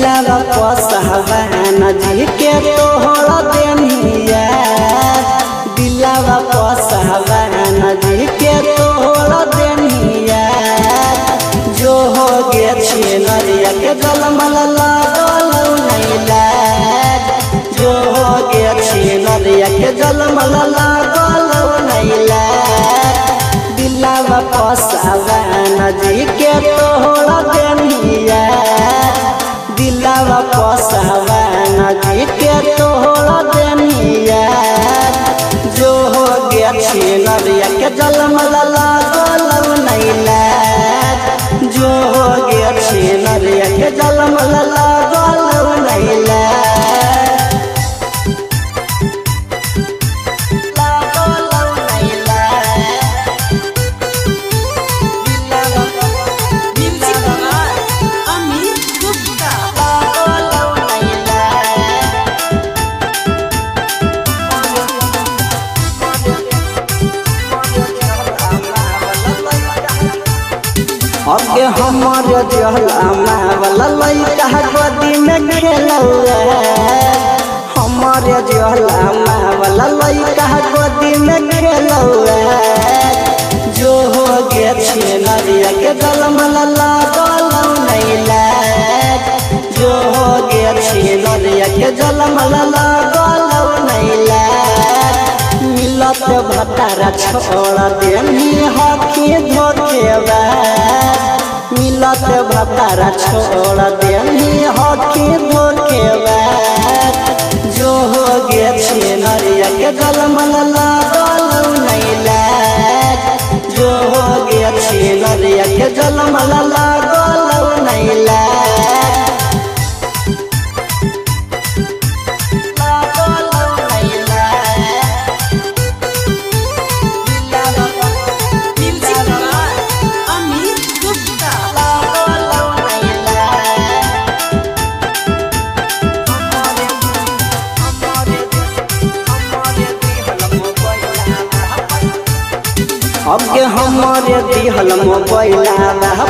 दिलवा पसहवान जी के तोहरा देनिया दिलवा पसहवान जी के तोहरा देनिया जो हो गे छिनरिया के जलमल लागल नैला जो हो गे छिनरिया के जलमल लागल नैला दिलवा पसहवान जी के तोहरा देनिया दिलवा पसहवान जी के तोहरा देनिया जो हो गे छिनरिया के जलमल लागल नैला जो हो गे छिनरिया के जलमल लागल नैला अगे हमारे जहला वाला लइका गोदी में खेलौआ हमारे जहला वाला लइका गोदी में खेलौआ जो हो गे छिनरिया के जलमल लागल नैला जो हो गे छिनरिया के जलमल लागल नैला मिलत भतारा छोड़ देनी हकी धोखेबा मिलत भतारा छोड़ देनी हकी धोखेबा जो हो गे छिनरिया के जलमल लागल नैला जो हो गे छिनरिया के जलमल लागल नैला अगे हमारे दिहल मोबाइला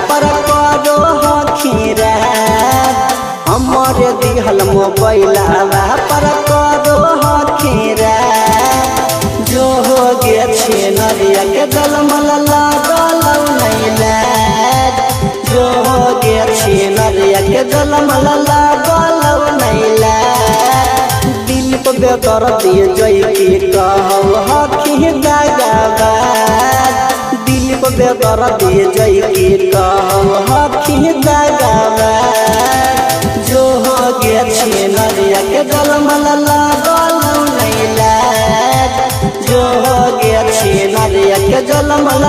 पर करो हखीरा हमारे दिहल मोबाइला पर करो हखीरा जो हो गे छिनरिया के जलमल लागल नैला जो हो गे छिनरिया के जलमल लागल नैला दिल को बेकर दिए जई कहौ हखी दागाबा बेकर दिए जई कहौ हखी दागाबा जो हो गे छिनरिया के जलमल लागल नैला जो हो गे छिनरिया के जलमल